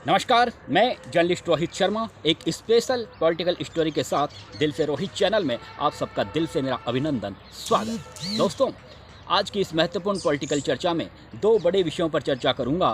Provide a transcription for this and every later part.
नमस्कार, मैं जर्नलिस्ट रोहित शर्मा एक स्पेशल पॉलिटिकल स्टोरी के साथ दिल से रोहित चैनल में आप सबका दिल से मेरा अभिनंदन स्वागत। दोस्तों, आज की इस महत्वपूर्ण पॉलिटिकल चर्चा में दो बड़े विषयों पर चर्चा करूंगा।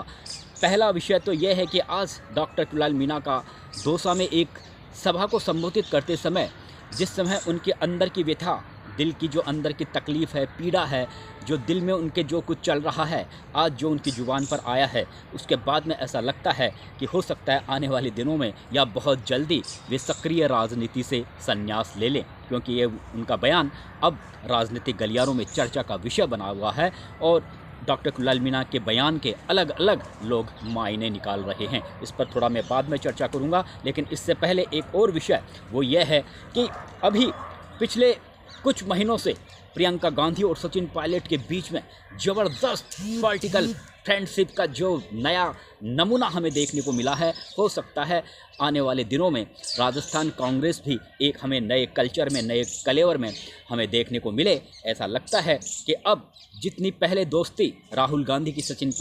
पहला विषय तो यह है कि आज डॉक्टर कुणाल मीणा का दौसा में एक सभा को संबोधित करते समय जिस समय उनके अंदर की व्यथा, दिल की जो अंदर की तकलीफ़ है, पीड़ा है, जो दिल में उनके जो कुछ चल रहा है, आज जो उनकी ज़ुबान पर आया है, उसके बाद में ऐसा लगता है कि हो सकता है आने वाले दिनों में या बहुत जल्दी वे सक्रिय राजनीति से संन्यास ले लें, क्योंकि ये उनका बयान अब राजनीतिक गलियारों में चर्चा का विषय बना हुआ है और डॉक्टर कुणाल मीणा के बयान के अलग अलग लोग मायने निकाल रहे हैं। इस पर थोड़ा मैं बाद में चर्चा करूंगा, लेकिन इससे पहले एक और विषय वो ये है कि अभी पिछले कुछ महीनों से प्रियंका गांधी और सचिन पायलट के बीच में ज़बरदस्त पॉलिटिकल फ्रेंडशिप का जो नया नमूना हमें देखने को मिला है, हो सकता है आने वाले दिनों में राजस्थान कांग्रेस भी एक हमें नए कल्चर में, नए कलेवर में हमें देखने को मिले। ऐसा लगता है कि अब जितनी पहले दोस्ती राहुल गांधी की सचिन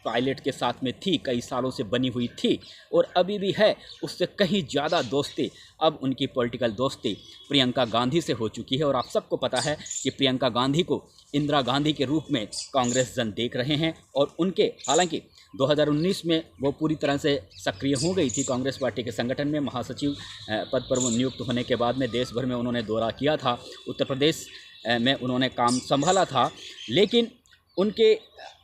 पायलट के साथ में थी, कई सालों से बनी हुई थी और अभी भी है, उससे कहीं ज़्यादा दोस्ती अब उनकी पॉलिटिकल दोस्ती प्रियंका गांधी से हो चुकी है। और आप सबको पता है कि प्रियंका गांधी को इंदिरा गांधी के रूप में कांग्रेस जन देख रहे हैं और उनके हालांकि 2019 में वो पूरी तरह से सक्रिय हो गई थी कांग्रेस पार्टी के संगठन में। महासचिव पद पर वो नियुक्त होने के बाद में देश भर में उन्होंने दौरा किया था, उत्तर प्रदेश में उन्होंने काम संभाला था, लेकिन उनके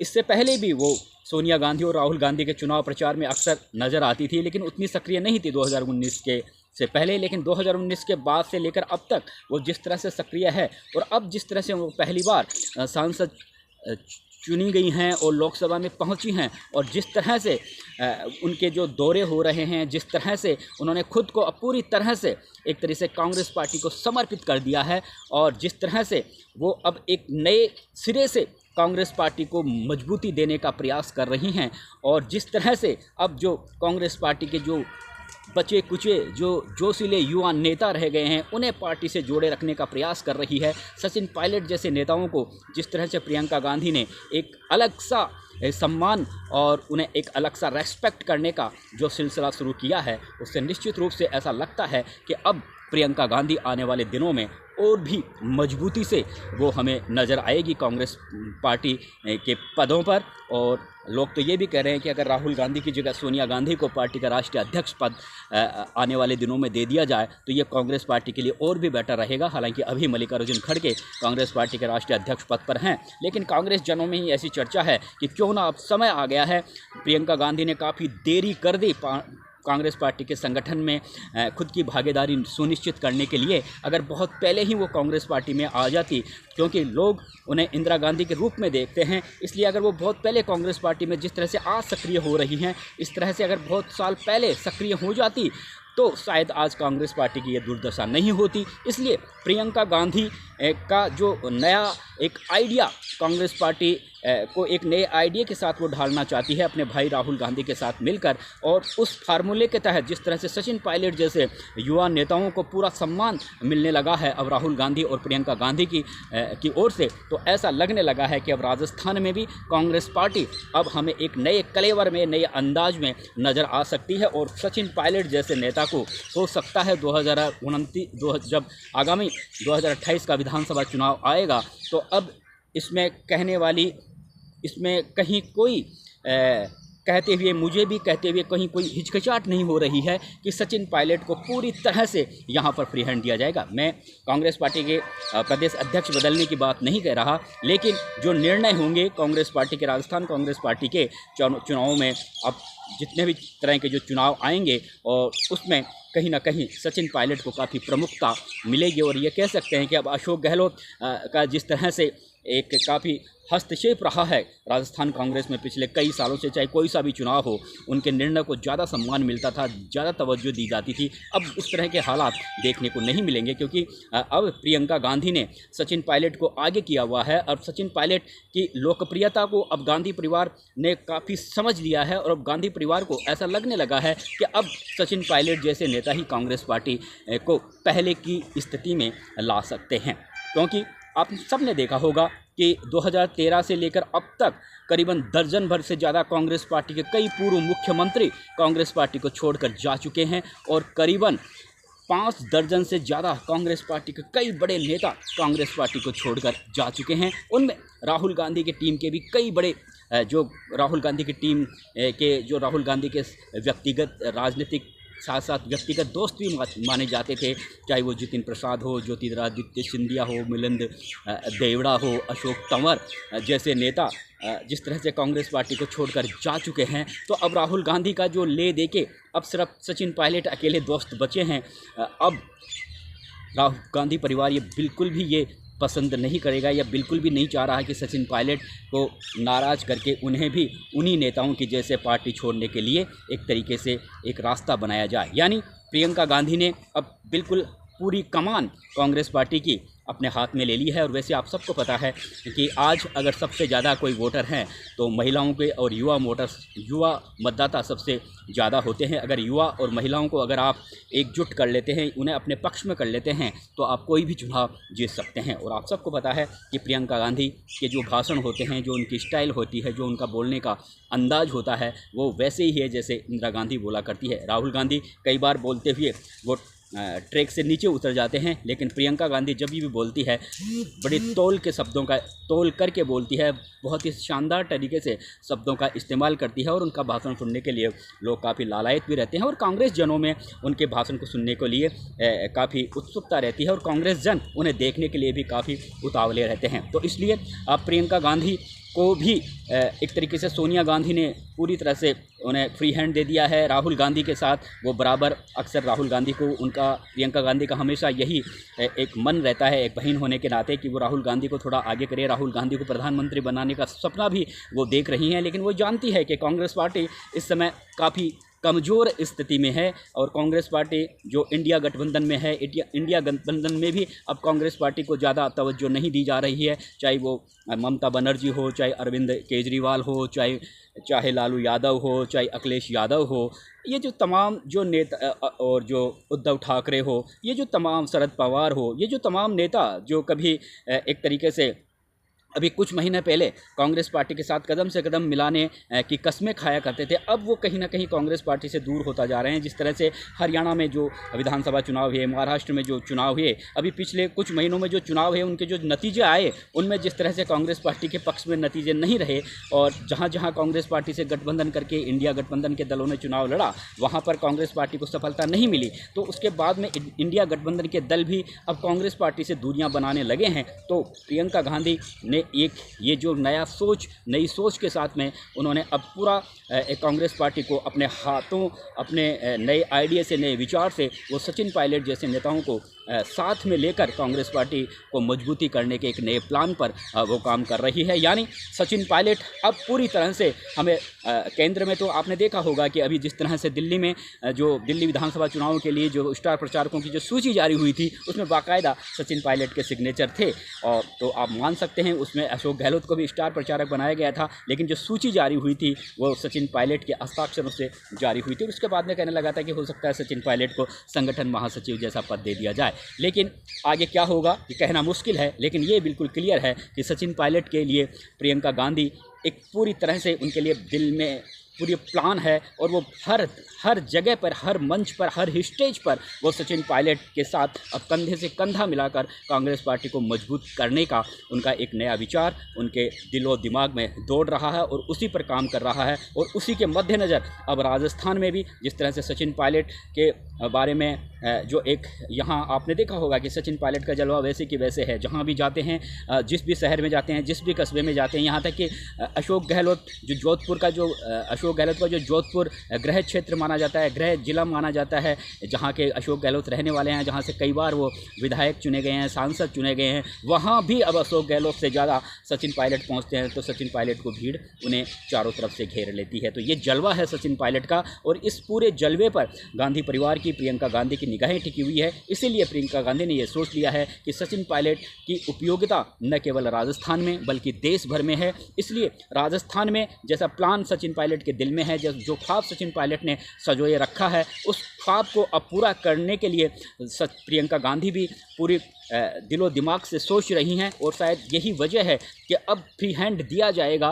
इससे पहले भी वो सोनिया गांधी और राहुल गांधी के चुनाव प्रचार में अक्सर नज़र आती थी, लेकिन उतनी सक्रिय नहीं थी 2019 के से पहले। लेकिन 2019 के बाद से लेकर अब तक वो जिस तरह से सक्रिय है और अब जिस तरह से वो पहली बार सांसद चुनी गई हैं और लोकसभा में पहुंची हैं और जिस तरह से उनके जो दौरे हो रहे हैं, जिस तरह से उन्होंने खुद को पूरी तरह से एक तरह से कांग्रेस पार्टी को समर्पित कर दिया है और जिस तरह से वो अब एक नए सिरे से कांग्रेस पार्टी को मजबूती देने का प्रयास कर रही हैं और जिस तरह से अब जो कांग्रेस पार्टी के जो बचे कुचे जो जोशीले युवा नेता रह गए हैं, उन्हें पार्टी से जोड़े रखने का प्रयास कर रही है। सचिन पायलट जैसे नेताओं को जिस तरह से प्रियंका गांधी ने एक अलग सा सम्मान और उन्हें एक अलग सा रेस्पेक्ट करने का जो सिलसिला शुरू किया है, उससे निश्चित रूप से ऐसा लगता है कि अब प्रियंका गांधी आने वाले दिनों में और भी मजबूती से वो हमें नज़र आएगी कांग्रेस पार्टी के पदों पर। और लोग तो ये भी कह रहे हैं कि अगर राहुल गांधी की जगह सोनिया गांधी को पार्टी का राष्ट्रीय अध्यक्ष पद आने वाले दिनों में दे दिया जाए तो ये कांग्रेस पार्टी के लिए और भी बेटर रहेगा। हालांकि अभी मल्लिकार्जुन खड़गे कांग्रेस पार्टी के राष्ट्रीय अध्यक्ष पद पर हैं, लेकिन कांग्रेस जनों में ही ऐसी चर्चा है कि क्यों ना अब समय आ गया है। प्रियंका गांधी ने काफ़ी देरी कर दी कांग्रेस पार्टी के संगठन में खुद की भागीदारी सुनिश्चित करने के लिए। अगर बहुत पहले ही वो कांग्रेस पार्टी में आ जाती, क्योंकि लोग उन्हें इंदिरा गांधी के रूप में देखते हैं, इसलिए अगर वो बहुत पहले कांग्रेस पार्टी में जिस तरह से आज सक्रिय हो रही हैं, इस तरह से अगर बहुत साल पहले सक्रिय हो जाती तो शायद आज कांग्रेस पार्टी की ये दुर्दशा नहीं होती। इसलिए प्रियंका गांधी का जो नया एक आइडिया कांग्रेस पार्टी को एक नए आइडिया के साथ वो ढालना चाहती है अपने भाई राहुल गांधी के साथ मिलकर, और उस फार्मूले के तहत जिस तरह से सचिन पायलट जैसे युवा नेताओं को पूरा सम्मान मिलने लगा है अब राहुल गांधी और प्रियंका गांधी की ओर से, तो ऐसा लगने लगा है कि अब राजस्थान में भी कांग्रेस पार्टी अब हमें एक नए कलेवर में, नए अंदाज में नज़र आ सकती है। और सचिन पायलट जैसे नेता को हो सकता है 2029 जब आगामी 2028 का विधानसभा चुनाव आएगा तो अब इसमें कहीं कोई कहते हुए, मुझे भी कहते हुए कहीं कोई हिचकिचाहट नहीं हो रही है कि सचिन पायलट को पूरी तरह से यहाँ पर फ्री हैंड दिया जाएगा। मैं कांग्रेस पार्टी के प्रदेश अध्यक्ष बदलने की बात नहीं कह रहा, लेकिन जो निर्णय होंगे कांग्रेस पार्टी के, राजस्थान कांग्रेस पार्टी के चुनावों में, अब जितने भी तरह के जो चुनाव आएंगे और उसमें कहीं ना कहीं सचिन पायलट को काफ़ी प्रमुखता मिलेगी। और ये कह सकते हैं कि अब अशोक गहलोत का जिस तरह से एक काफ़ी हस्तक्षेप रहा है राजस्थान कांग्रेस में पिछले कई सालों से, चाहे कोई सा भी चुनाव हो, उनके निर्णय को ज़्यादा सम्मान मिलता था, ज़्यादा तवज्जो दी जाती थी। अब उस तरह के हालात देखने को नहीं मिलेंगे, क्योंकि अब प्रियंका गांधी ने सचिन पायलट को आगे किया हुआ है। अब सचिन पायलट की लोकप्रियता को अब गांधी परिवार ने काफ़ी समझ लिया है और अब गांधी परिवार को ऐसा लगने लगा है कि अब सचिन पायलट जैसे नेता ही कांग्रेस पार्टी को पहले की स्थिति में ला सकते हैं। क्योंकि आप सब ने देखा होगा कि 2013 से लेकर अब तक करीबन दर्जन भर से ज़्यादा कांग्रेस पार्टी के कई पूर्व मुख्यमंत्री कांग्रेस पार्टी को छोड़कर जा चुके हैं और करीबन 5 दर्जन से ज़्यादा कांग्रेस पार्टी के कई बड़े नेता कांग्रेस पार्टी को छोड़कर जा चुके हैं। उनमें राहुल गांधी की टीम के भी कई बड़े जो राहुल गांधी की टीम के जो राहुल गांधी के व्यक्तिगत राजनीतिक साथ साथ व्यक्तिगत दोस्त भी माने जाते थे, चाहे वो जितिन प्रसाद हो, ज्योतिरादित्य सिंधिया हो, मिलिंद देवड़ा हो, अशोक तंवर जैसे नेता जिस तरह से कांग्रेस पार्टी को छोड़कर जा चुके हैं। तो अब राहुल गांधी का जो ले दे के अब सिर्फ सचिन पायलट अकेले दोस्त बचे हैं। अब राहुल गांधी परिवार ये बिल्कुल भी ये पसंद नहीं करेगा या बिल्कुल भी नहीं चाह रहा है कि सचिन पायलट को नाराज़ करके उन्हें भी उन्हीं नेताओं की जैसे पार्टी छोड़ने के लिए एक तरीके से एक रास्ता बनाया जाए। यानी प्रियंका गांधी ने अब बिल्कुल पूरी कमान कांग्रेस पार्टी की अपने हाथ में ले ली है। और वैसे आप सबको पता है कि आज अगर सबसे ज़्यादा कोई वोटर हैं तो महिलाओं के और युवा मतदाता सबसे ज़्यादा होते हैं। अगर युवा और महिलाओं को अगर आप एकजुट कर लेते हैं, उन्हें अपने पक्ष में कर लेते हैं, तो आप कोई भी चुनाव जीत सकते हैं। और आप सबको पता है कि प्रियंका गांधी के जो भाषण होते हैं, जो उनकी स्टाइल होती है, जो उनका बोलने का अंदाज होता है, वो वैसे ही है जैसे इंदिरा गांधी बोला करती है। राहुल गांधी कई बार बोलते हुए वो ट्रैक से नीचे उतर जाते हैं, लेकिन प्रियंका गांधी जब भी बोलती है बड़ी तोल करके बोलती है, बहुत ही शानदार तरीके से शब्दों का इस्तेमाल करती है और उनका भाषण सुनने के लिए लोग काफ़ी लालायित भी रहते हैं और कांग्रेस जनों में उनके भाषण को सुनने के लिए काफ़ी उत्सुकता रहती है और कांग्रेस जन उन्हें देखने के लिए भी काफ़ी उतावले रहते हैं। तो इसलिए अब प्रियंका गांधी को भी एक तरीके से सोनिया गांधी ने पूरी तरह से उन्हें फ्री हैंड दे दिया है। राहुल गांधी के साथ वो बराबर अक्सर राहुल गांधी को प्रियंका गांधी का हमेशा यही एक मन रहता है, एक बहन होने के नाते, कि वो राहुल गांधी को थोड़ा आगे करे, राहुल गांधी को प्रधानमंत्री बनाने का सपना भी वो देख रही हैं। लेकिन वो जानती है कि कांग्रेस पार्टी इस समय काफ़ी कमज़ोर स्थिति में है और कांग्रेस पार्टी जो इंडिया गठबंधन में है, इंडिया गठबंधन में भी अब कांग्रेस पार्टी को ज़्यादा तवज्जो नहीं दी जा रही है। चाहे वो ममता बनर्जी हो, चाहे अरविंद केजरीवाल हो, चाहे लालू यादव हो, चाहे अखिलेश यादव हो, ये जो तमाम जो नेता और जो उद्धव ठाकरे हो, ये जो तमाम शरद पवार हो, ये जो तमाम नेता जो कभी एक तरीके से अभी कुछ महीने पहले कांग्रेस पार्टी के साथ कदम से कदम मिलाने की कस्में खाया करते थे, अब वो कहीं ना कहीं कांग्रेस पार्टी से दूर होता जा रहे हैं। जिस तरह से हरियाणा में जो विधानसभा चुनाव हुए, महाराष्ट्र में जो चुनाव हुए, अभी पिछले कुछ महीनों में जो चुनाव हुए, उनके जो नतीजे आए, उनमें जिस तरह से कांग्रेस पार्टी के पक्ष में नतीजे नहीं रहे और जहाँ जहाँ कांग्रेस पार्टी से गठबंधन करके इंडिया गठबंधन के दलों ने चुनाव लड़ा, वहाँ पर कांग्रेस पार्टी को सफलता नहीं मिली। तो उसके बाद में इंडिया गठबंधन के दल भी अब कांग्रेस पार्टी से दूरियाँ बनाने लगे हैं। तो प्रियंका गांधी ने ये जो नई सोच के साथ में उन्होंने अब पूरा कांग्रेस पार्टी को अपने हाथों, अपने नए आइडिया से, नए विचार से वो सचिन पायलट जैसे नेताओं को साथ में लेकर कांग्रेस पार्टी को मजबूती करने के एक नए प्लान पर वो काम कर रही है। यानी सचिन पायलट अब पूरी तरह से हमें केंद्र में, तो आपने देखा होगा कि अभी जिस तरह से दिल्ली में जो दिल्ली विधानसभा चुनाव के लिए जो स्टार प्रचारकों की जो सूची जारी हुई थी, उसमें बाकायदा सचिन पायलट के सिग्नेचर थे। और तो आप मान सकते हैं उसमें अशोक गहलोत को भी स्टार प्रचारक बनाया गया था, लेकिन जो सूची जारी हुई थी वो सचिन पायलट के हस्ताक्षरों से जारी हुई थी। उसके बाद में कहने लगा था कि हो सकता है सचिन पायलट को संगठन महासचिव जैसा पद दे दिया जाए। लेकिन आगे क्या होगा ये कहना मुश्किल है, लेकिन ये बिल्कुल क्लियर है कि सचिन पायलट के लिए प्रियंका गांधी एक पूरी तरह से उनके लिए दिल में पूरी प्लान है और वो हर जगह पर, हर मंच पर, हर स्टेज पर वो सचिन पायलट के साथ अब कंधे से कंधा मिलाकर कांग्रेस पार्टी को मजबूत करने का उनका एक नया विचार उनके दिलो दिमाग में दौड़ रहा है और उसी पर काम कर रहा है। और उसी के मद्देनज़र अब राजस्थान में भी जिस तरह से सचिन पायलट के बारे में जो एक यहाँ आपने देखा होगा कि सचिन पायलट का जलवा वैसे कि वैसे है, जहाँ भी जाते हैं, जिस भी शहर में जाते हैं, जिस भी कस्बे में जाते हैं, यहाँ तक कि अशोक गहलोत का जो जोधपुर गृह क्षेत्र माना जाता है, गृह जिला माना जाता है, जहाँ के अशोक गहलोत रहने वाले हैं, जहाँ से कई बार वो विधायक चुने गए हैं, सांसद चुने गए हैं, वहाँ भी अब अशोक गहलोत से ज़्यादा सचिन पायलट पहुँचते हैं। तो सचिन पायलट को भीड़ उन्हें चारों तरफ से घेर लेती है। तो ये जलवा है सचिन पायलट का और इस पूरे जलवे पर गांधी परिवार की, प्रियंका गांधी की निगाहें टिकी हुई है। इसीलिए प्रियंका गांधी ने यह सोच लिया है कि सचिन पायलट की उपयोगिता न केवल राजस्थान में बल्कि देश भर में है। इसलिए राजस्थान में जैसा प्लान सचिन पायलट के दिल में है, जो ख्वाब सचिन पायलट ने संजोए रखा है, उस ख्वाब को अब पूरा करने के लिए प्रियंका गांधी भी पूरी दिलो दिमाग से सोच रही हैं। और शायद यही वजह है कि अब फ्री हैंड दिया जाएगा।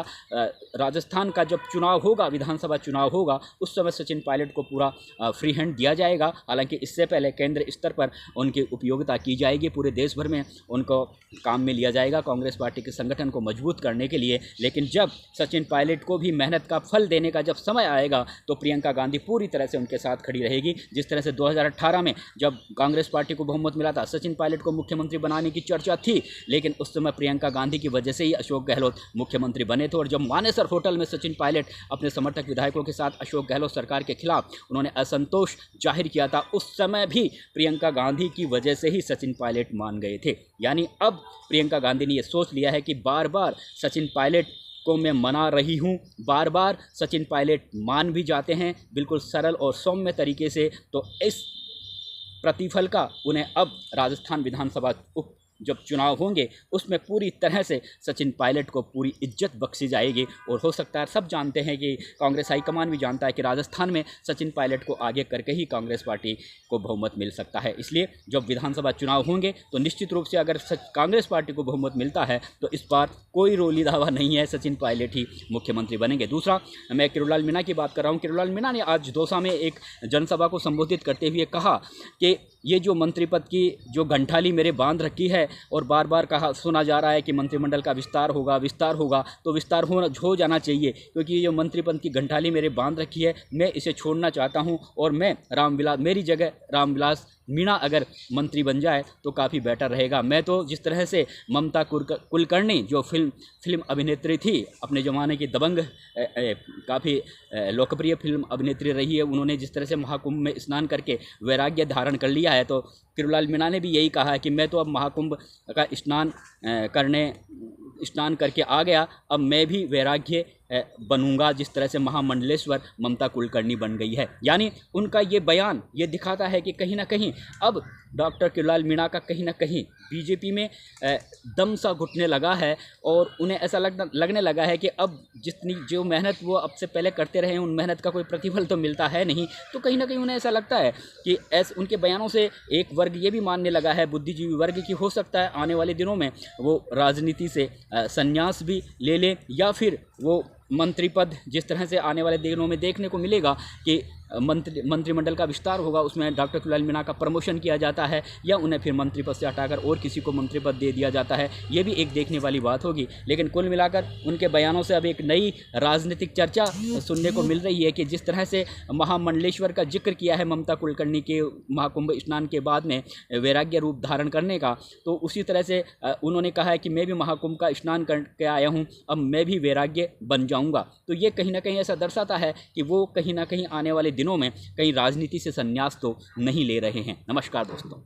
राजस्थान का जब चुनाव होगा, विधानसभा चुनाव होगा, उस समय सचिन पायलट को पूरा फ्री हैंड दिया जाएगा। हालांकि इससे पहले केंद्र स्तर पर उनकी उपयोगिता की जाएगी, पूरे देश भर में उनको काम में लिया जाएगा कांग्रेस पार्टी के संगठन को मजबूत करने के लिए। लेकिन जब सचिन पायलट को भी मेहनत का फल देने का जब समय आएगा तो प्रियंका गांधी पूरी तरह से उनके साथ खड़ी रहेगी। जिस तरह से 2018 में जब कांग्रेस पार्टी को बहुमत मिला था, सचिन पायलट को मुख्यमंत्री बनाने की चर्चा थी, लेकिन उस समय प्रियंका गांधी की वजह से ही अशोक गहलोत मुख्यमंत्री बने थे। और जब मानेसर होटल में सचिन पायलट अपने समर्थक विधायकों के साथ अशोक गहलोत सरकार के खिलाफ उन्होंने असंतोष जाहिर किया था, उस समय भी प्रियंका गांधी की वजह से ही सचिन पायलट मान गए थे। यानी अब प्रियंका गांधी ने यह सोच लिया है कि बार बार सचिन पायलट को मैं मना रही हूँ, बार बार सचिन पायलट मान भी जाते हैं बिल्कुल सरल और सौम्य तरीके से, तो इस प्रतिफल का उन्हें अब राजस्थान विधानसभा जब चुनाव होंगे उसमें पूरी तरह से सचिन पायलट को पूरी इज्जत बख्शी जाएगी। और हो सकता है, सब जानते हैं कि कांग्रेस हाईकमान भी जानता है कि राजस्थान में सचिन पायलट को आगे करके ही कांग्रेस पार्टी को बहुमत मिल सकता है। इसलिए जब विधानसभा चुनाव होंगे तो निश्चित रूप से अगर कांग्रेस पार्टी को बहुमत मिलता है तो इस बार कोई रोली दावा नहीं है, सचिन पायलट ही मुख्यमंत्री बनेंगे। दूसरा, मैं किरोड़लाल मीणा की बात कर रहा हूँ। किरोड़लाल मीणा ने आज दौसा में एक जनसभा को संबोधित करते हुए कहा कि ये जो मंत्री पद की जो गंठाली मेरे बांध रखी है और बार बार कहा सुना जा रहा है कि मंत्रिमंडल का विस्तार होगा, तो विस्तार हो जाना चाहिए, क्योंकि ये जो मंत्री पद की गंठाली मेरे बांध रखी है, मैं इसे छोड़ना चाहता हूँ। और मैं रामविलास, मेरी जगह रामविलास मीणा अगर मंत्री बन जाए तो काफ़ी बेटर रहेगा। मैं तो जिस तरह से ममता कुलकर्णी जो फिल्म अभिनेत्री थी, अपने ज़माने की दबंग काफ़ी लोकप्रिय फिल्म अभिनेत्री रही है, उन्होंने जिस तरह से महाकुंभ में स्नान करके वैराग्य धारण कर लिया है, तो किरोड़लाल मीणा ने भी यही कहा है कि मैं तो अब महाकुंभ का स्नान करके आ गया, अब मैं भी वैराग्य बनूंगा, जिस तरह से महामंडलेश्वर ममता कुलकर्णी बन गई है। यानी उनका ये बयान ये दिखाता है कि कहीं ना कहीं अब डॉक्टर किरोड़लाल मीणा का कहीं ना कहीं बीजेपी में दम सा घुटने लगा है और उन्हें ऐसा लगने लगा है कि अब जितनी जो मेहनत वो अब से पहले करते रहे हैं, उन मेहनत का कोई प्रतिफल तो मिलता है नहीं। तो कहीं ना कहीं उन्हें ऐसा लगता है कि उनके बयानों से एक वर्ग ये भी मानने लगा है, बुद्धिजीवी वर्ग की, हो सकता है आने वाले दिनों में वो राजनीति से संन्यास भी ले लें, या फिर वो मंत्री पद जिस तरह से आने वाले दिनों में देखने को मिलेगा कि मंत्रिमंडल का विस्तार होगा, उसमें डॉक्टर किरोड़लाल मीणा का प्रमोशन किया जाता है या उन्हें फिर मंत्री पद से हटाकर और किसी को मंत्री पद दे दिया जाता है, ये भी एक देखने वाली बात होगी। लेकिन कुल मिलाकर उनके बयानों से अब एक नई राजनीतिक चर्चा सुनने को मिल रही है कि जिस तरह से महामंडलेश्वर का जिक्र किया है ममता कुलकर्णी के महाकुंभ स्नान के बाद में वैराग्य रूप धारण करने का, तो उसी तरह से उन्होंने कहा है कि मैं भी महाकुंभ का स्नान करके आया हूँ, अब मैं भी वैराग्य बन जाऊँगा। तो ये कहीं ना कहीं ऐसा दर्शाता है कि वो कहीं ना कहीं आने वाले दिनों में कहीं राजनीति से संन्यास तो नहीं ले रहे हैं। नमस्कार दोस्तों।